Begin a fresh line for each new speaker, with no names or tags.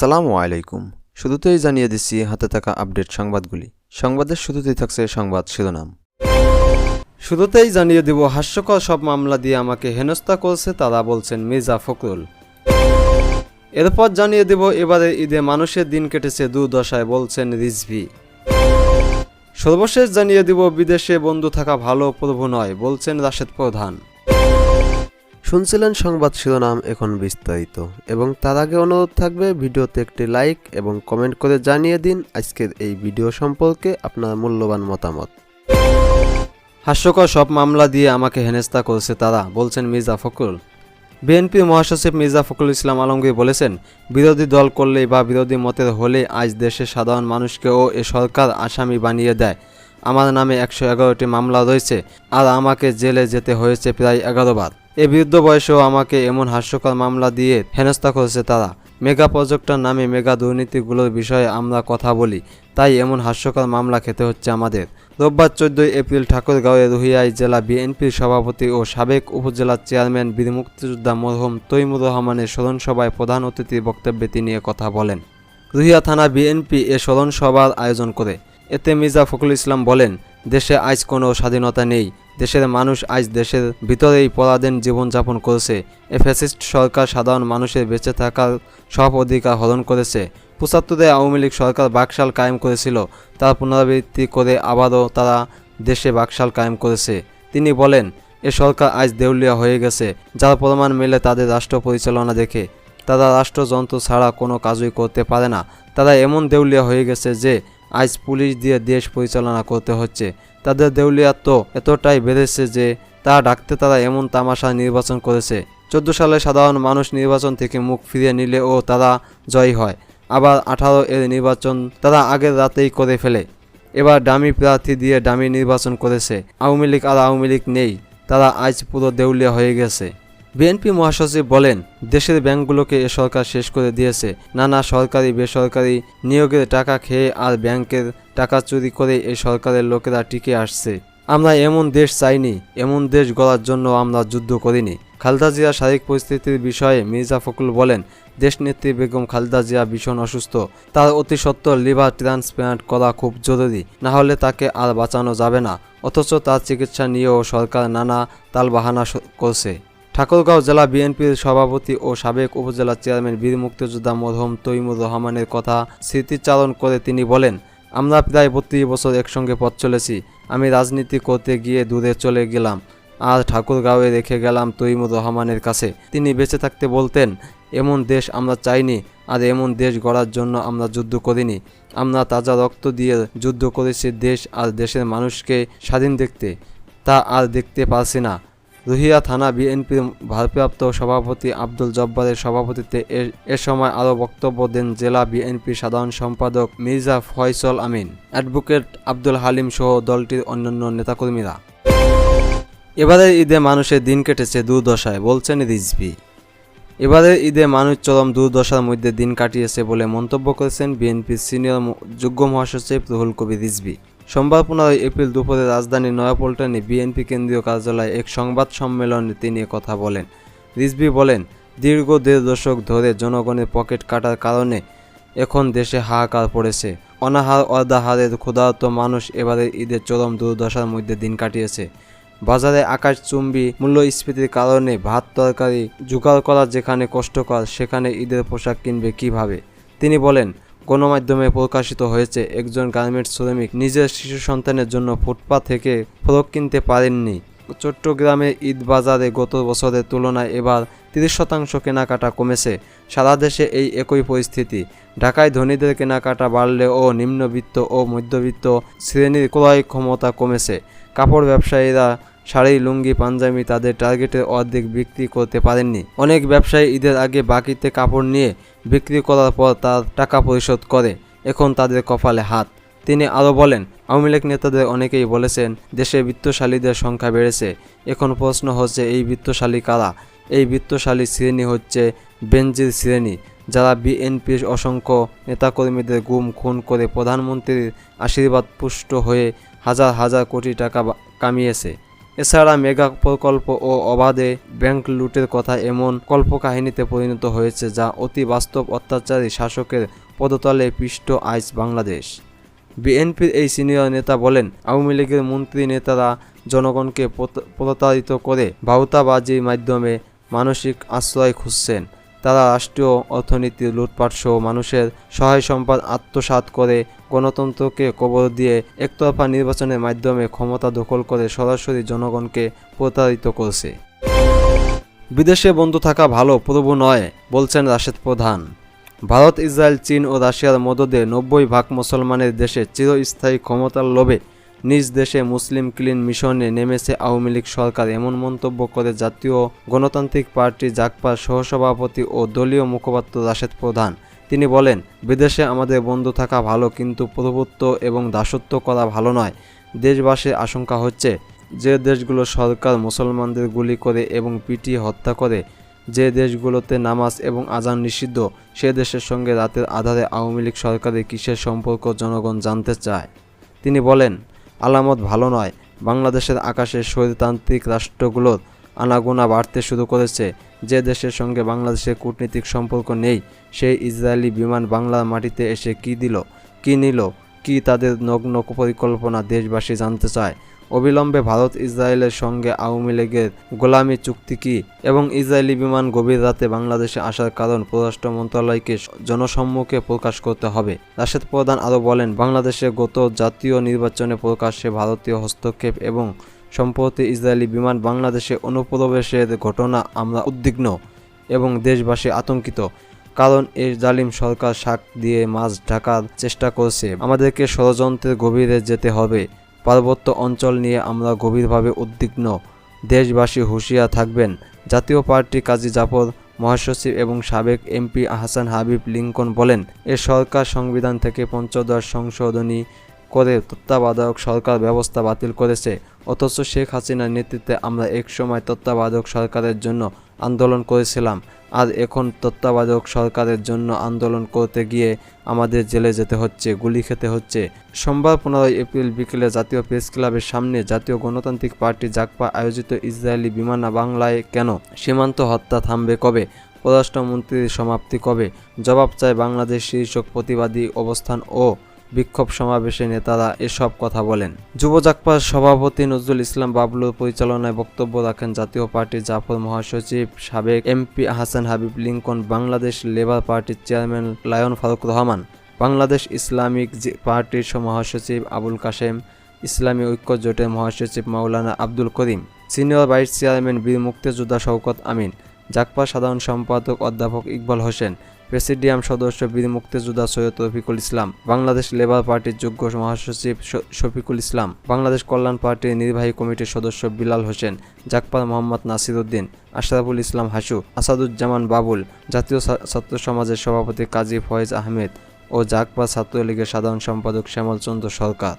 আসসালামু আলাইকুম। শুরুতেই জানিয়ে দিচ্ছি হাতে থাকা আপডেট সংবাদগুলি। সংবাদের শুরুতেই থাকছে সংবাদ শিরোনাম। শুরুতেই জানিয়ে দিব, হাস্যকর সব মামলা দিয়ে আমাকে হেনস্থা করছে তারা, বলছেন মির্জা ফখরুল। এরপর জানিয়ে দেব, এবারে ঈদে মানুষের দিন কেটেছে দুর্দশায়, বলছেন রিজভী। সর্বশেষ জানিয়ে দিব, বিদেশে বন্ধু থাকা ভালো প্রভু নয়, বলছেন রাশেদ প্রধান। শুনছিলেন সংবাদ শিরোনাম, এখন বিস্তারিত। এবং তার আগে অনুরোধ থাকবে, ভিডিওতে একটি লাইক এবং কমেন্ট করে জানিয়ে দিন আজকের এই ভিডিও সম্পর্কে আপনার মূল্যবান মতামত। হাস্যকর সব মামলা দিয়ে আমাকে হেনস্থা করছে তারা, বলছেন মির্জা ফখরুল। বিএনপির মহাসচিব মির্জা ফখরুল ইসলাম আলমগীর বলেছেন, বিরোধী দল করলেই বা বিরোধী মতের হলে আজ দেশের সাধারণ মানুষকেও এ সরকার আসামি বানিয়ে দেয়। আমার নামে 111টি মামলা রয়েছে, আর আমাকে জেলে যেতে হয়েছে প্রায় 11 বার। এ বৃদ্ধ বয়সেও আমাকে এমন হাস্যকর মামলা দিয়ে হেনস্থা করেছে তারা। মেগা প্রজেক্টর নামে মেগা দুর্নীতিগুলোর বিষয়ে আমরা কথা বলি, তাই এমন হাস্যকর মামলা খেতে হচ্ছে আমাদের। রোববার 14 এপ্রিল ঠাকুরগাঁওয়ের রুহিয়াই জেলা বিএনপির সভাপতি ও সাবেক উপজেলা চেয়ারম্যান বীর মুক্তিযোদ্ধা মরহুম তৈমুর রহমানের স্মরণসভায় প্রধান অতিথির বক্তব্যে তিনি কথা বলেন। রুহিয়া থানা বিএনপি এ স্মরণসভার আয়োজন করে। এতে মির্জা ফখরুল ইসলাম বলেন, দেশে আজ কোনো স্বাধীনতা নেই। দেশের মানুষ আজ দেশের ভিতরেই পরাধীন জীবনযাপন করছে। এ ফ্যাসিস্ট সরকার সাধারণ মানুষের বেঁচে থাকার সব অধিকার হরণ করেছে। 75-এ আওয়ামী লীগ সরকার বাকশাল কায়েম করেছিল, তার পুনরাবৃত্তি করে আবারও তারা দেশে বাকশাল কায়েম করেছে। তিনি বলেন, এ সরকার আজ দেউলিয়া হয়ে গেছে, যার প্রমাণ মেলে তাদের রাষ্ট্র পরিচালনা দেখে। তারা রাষ্ট্রযন্ত্র ছাড়া কোনো কাজই করতে পারে না। তারা এমন দেউলিয়া হয়ে গেছে যে আজ পুলিশ দিয়ে দেশ পরিচালনা করতে হচ্ছে। তাদের দেউলিয়াত্ব এতটাই বেড়েছে যে তা ডাকতে তারা এমন তামাশা নির্বাচন করেছে। 14 সালে সাধারণ মানুষ নির্বাচন থেকে মুখ ফিরিয়ে নিলেও তারা জয়ী হয়। আবার 18 এর নির্বাচন তারা আগের রাতেই করে ফেলে। এবার ডামি প্রার্থী দিয়ে ডামি নির্বাচন করেছে। আওয়ামী লীগ আর আওয়ামী লীগ নেই, তারা আজ পুরো দেউলিয়া হয়ে গেছে। বিএনপি মহাসচিব বলেন, দেশের ব্যাংকগুলোকে এ সরকার শেষ করে দিয়েছে। নানা সরকারি বেসরকারি নিয়োগের টাকা খেয়ে আর ব্যাংকের টাকা চুরি করে এই সরকারের লোকেরা টিকে আসছে। আমরা এমন দেশ চাইনি, এমন দেশ গড়ার জন্য আমরা যুদ্ধ করিনি। খালেদা জিয়ার শারীরিক পরিস্থিতির বিষয়ে মির্জা ফখরুল বলেন, দেশনেত্রী বেগম খালেদা জিয়া ভীষণ অসুস্থ। তার অতি সত্বর লিভার ট্রান্সপ্লান্ট করা খুব জরুরি, না হলে তাকে আর বাঁচানো যাবে না। অথচ তার চিকিৎসা নিয়েও সরকার নানা তালবাহানা করছে। ঠাকুরগাঁও জেলা বিএনপির সভাপতি ও সাবেক উপজেলা চেয়ারম্যান বীর মুক্তিযোদ্ধা মরহুম তৈমুর রহমানের কথা স্মৃতিচারণ করে তিনি বলেন, আমরা প্রায় 32 বছর একসঙ্গে পথ চলেছি। আমি রাজনীতি করতে গিয়ে দূরে চলে গেলাম, আর ঠাকুরগাঁওয়ে রেখে গেলাম তৈমুর রহমানের কাছে। তিনি বেঁচে থাকতে বলতেন, এমন দেশ আমরা চাইনি, আর এমন দেশ গড়ার জন্য আমরা যুদ্ধ করিনি। আমরা তাজা রক্ত দিয়ে যুদ্ধ করেছি দেশ আর দেশের মানুষকে স্বাধীন দেখতে, তা আর দেখতে পারছি না। রুহিয়া থানা বিএনপির ভারপ্রাপ্ত সভাপতি আব্দুল জব্বারের সভাপতিত্বে এ সময় আরও বক্তব্য দেন জেলা বিএনপির সাধারণ সম্পাদক মির্জা ফয়সল আমিন, অ্যাডভোকেট আব্দুল হালিম সহ দলটির অন্যান্য নেতাকর্মীরা। এবারের ঈদে মানুষের দিন কেটেছে দুর্দশায়, বলছেন রিজভী। এবারের ঈদে মানুষ চরম দুর্দশার মধ্যে দিন কাটিয়েছে বলে মন্তব্য করেছেন বিএনপির সিনিয়র যুগ্ম মহাসচিব রুহুল কবির রিজভী। সোমবার 15 এপ্রিল দুপুরে রাজধানীর নয়াপল্টনে বিএনপি কেন্দ্রীয় কার্যালয়ে এক সংবাদ সম্মেলনে তিনি কথা বলেন। রিজভী বলেন, দীর্ঘ 1.5 দশক ধরে জনগণের পকেট কাটার কারণে এখন দেশে হাহাকার পড়েছে। অনাহার অর্ধাহারের ক্ষুধার্ত মানুষ এবারের ঈদে চরম দুর্দশার মধ্যে দিন কাটিয়েছে। বাজারে আকাশচুম্বী মূল্যস্ফীতির কারণে ভাত তরকারি জোগাড় করা যেখানে কষ্টকর, সেখানে ঈদের পোশাক কিনবে কিভাবে। তিনি বলেন, গণমাধ্যমে প্রকাশিত হয়েছে একজন গার্মেন্টস শ্রমিক নিজের শিশু সন্তানের জন্য ফুটপাত থেকে ফ্রক কিনতে পারেননি। চট্টগ্রামে ঈদ বাজারে গত বছরের তুলনায় এবার 30% কেনাকাটা কমেছে। সারা দেশে এই একই পরিস্থিতি। ঢাকায় ধনীদের কেনাকাটা বাড়লেও নিম্নবিত্ত ও মধ্যবিত্ত শ্রেণীর ক্রয় ক্ষমতা কমেছে। কাপড় ব্যবসায়ীরা শাড়ি, লুঙ্গি, পাঞ্জাবি তাদের টার্গেটের অর্ধেক বিক্রি করতে পারেননি। অনেক ব্যবসায়ী ঈদের আগে বাকিতে কাপড় নিয়ে বিক্রি করার পর তার টাকা পরিশোধ করে। এখন তাদের কপালে হাত। তিনি আরও বলেন, আওয়ামী লীগ নেতাদের অনেকেই বলেছেন দেশে বিত্তশালীদের সংখ্যা বেড়েছে। এখন প্রশ্ন হচ্ছে, এই বিত্তশালী কারা? এই বিত্তশালী শ্রেণী হচ্ছে বেনজির শ্রেণী, যারা বিএনপির অসংখ্য নেতাকর্মীদের গুম খুন করে প্রধানমন্ত্রীর আশীর্বাদ পুষ্ট হয়ে হাজার হাজার কোটি টাকা কামিয়েছে। এছাড়া মেগা প্রকল্প ও অবাধে ব্যাংক লুটের কথা এমন কল্পকাহিনীতে পরিণত হয়েছে যা অতি বাস্তব অত্যাচারী শাসকের পদতলে পিষ্ট আজ বাংলাদেশ। বিএনপির এই সিনিয়র নেতা বলেন, আওয়ামী লীগের মন্ত্রী নেতারা জনগণকে প্রতারিত করে ভাউতাবাজির মাধ্যমে মানসিক আশ্রয় খুঁজছেন। তারা রাষ্ট্রীয় অর্থনীতি লুটপাটসহ মানুষের সহায় সম্পদ আত্মসাৎ করে গণতন্ত্রকে কবর দিয়ে একতরফা নির্বাচনের মাধ্যমে ক্ষমতা দখল করে সরাসরি জনগণকে প্রতারিত করছে। বিদেশে বন্ধু থাকা ভালো প্রভু নয়, বলছেন রাশেদ প্রধান। ভারত, ইসরায়েল, চীন ও রাশিয়ার মদদে 90% মুসলমানের দেশে চিরস্থায়ী ক্ষমতার লোভে নিজ দেশে মুসলিম ক্লিন মিশনে নেমেছে আওয়ামী লীগ সরকার, এমন মন্তব্য করে জাতীয় গণতান্ত্রিক পার্টি জাগপার সহসভাপতি ও দলীয় মুখপাত্র রাশেদ প্রধান। তিনি বলেন, বিদেশে আমাদের বন্ধু থাকা ভালো, কিন্তু প্রভুত্ব এবং দাসত্ব করা ভালো নয়। দেশবাসীর আশঙ্কা হচ্ছে, যে দেশগুলো সরকার মুসলমানদের গুলি করে এবং পিটিয়ে হত্যা করে, যে দেশগুলোতে নামাজ এবং আজান নিষিদ্ধ, সে দেশের সঙ্গে রাতের আধারে আওয়ামী লীগ সরকারের কিসের সম্পর্ক জনগণ জানতে চায়। তিনি বলেন, আলামত ভালো নয়। বাংলাদেশের আকাশে স্বৈরতান্ত্রিক রাষ্ট্রগুলোর আনাগোনা বাড়তে শুরু করেছে। যে দেশের সঙ্গে বাংলাদেশের কূটনীতিক সম্পর্ক নেই, সেই ইসরায়েলি বিমান বাংলার মাটিতে এসে কী দিল, কী নিল, কী তাদের নগ্ন পরিকল্পনা দেশবাসী জানতে চায়। অবিলম্বে ভারত ইসরায়েলের সঙ্গে আওয়ামী লীগের গোলামি চুক্তি কী এবং ইসরায়েলি বিমান গভীর রাতে বাংলাদেশে আসার কারণ পররাষ্ট্র মন্ত্রণালয়কে জনসম্মুখে প্রকাশ করতে হবে। রাশেদ প্রধান আরও বলেন, বাংলাদেশে গত জাতীয় নির্বাচনে প্রকাশ্যে ভারতীয় হস্তক্ষেপ এবং সম্প্রতি ইসরায়েলি বিমান বাংলাদেশে অনুপ্রবেশের ঘটনা আমরা উদ্বিগ্ন এবং দেশবাসী আতঙ্কিত। কারণ এই জালিম সরকার শাক দিয়ে মাছ ঢাকার চেষ্টা করছে। আমাদেরকে ষড়যন্ত্রের গভীরে যেতে হবে। পার্বত্য অঞ্চল নিয়ে আমরা গভীরভাবে উদ্বিগ্ন। দেশবাসী হুঁশিয়ার থাকবেন। জাতীয় পার্টি কাজী জাফর মহাসচিব এবং সাবেক এমপি আহসান হাবিব লিঙ্কন বলেন, এ সরকার সংবিধান থেকে পঞ্চদশ সংশোধনী করে তত্ত্বাবধায়ক সরকার ব্যবস্থা বাতিল করেছে। অথচ শেখ হাসিনার নেতৃত্বে আমরা একসময় তত্ত্বাবধায়ক সরকারের জন্য আন্দোলন করেছিলাম, আর এখন তত্ত্বাবধায়ক সরকারের জন্য আন্দোলন করতে গিয়ে আমাদের জেলে যেতে হচ্ছে, গুলি খেতে হচ্ছে। সোমবার 15 এপ্রিল বিকেলে জাতীয় প্রেস ক্লাবের সামনে জাতীয় গণতান্ত্রিক পার্টি জাগপা আয়োজিত ইসরায়েলি বিমান বাংলায় কেন, সীমান্ত হত্যা থামবে কবে, পররাষ্ট্রমন্ত্রীর সমাপ্তি কবে, জবাব চায় বাংলাদেশ শীর্ষক প্রতিবাদী অবস্থান ও বিক্ষোভ সমাবেশে নেতারা এসব কথা বলেন। যুব জাগপার সভাপতি নজরুল ইসলাম বাবলুর পরিচালনায় বক্তব্য রাখেন জাতীয় পার্টির জাফর মহাসচিব, সাবেক এমপি আহসান হাবিব লিঙ্কন, বাংলাদেশ লেবার পার্টির chairman lion Faruk Rahman, Bangladesh Islamic পার্টির মহাসচিব আবুল কাশেম, ইসলামী ঐক্য জোটের মহাসচিব Maulana Abdul Karim, senior vice chairman বীর মুক্তিযোদ্ধা শওকত আমিন, জাগপা সাধারণ সম্পাদক অধ্যাপক ইকবাল হোসেন, প্রেসিডিয়াম সদস্য বীর মুক্তিযোদ্ধা সৈয়দ রফিকুল ইসলাম, বাংলাদেশ লেবার পার্টির যোগ্য মহাসচিব শফিকুল ইসলাম, বাংলাদেশ কল্যাণ পার্টির নির্বাহী কমিটির সদস্য বিলাল হোসেন, জাগপার মোহাম্মদ নাসির উদ্দিন, আশরাফুল ইসলাম হাসু, আসাদুজ্জামান বাবুল, জাতীয় ছাত্র সমাজের সভাপতি কাজী ফয়েজ আহমেদ ও জাগপা ছাত্রলীগের সাধারণ সম্পাদক শ্যামল চন্দ্র সরকার।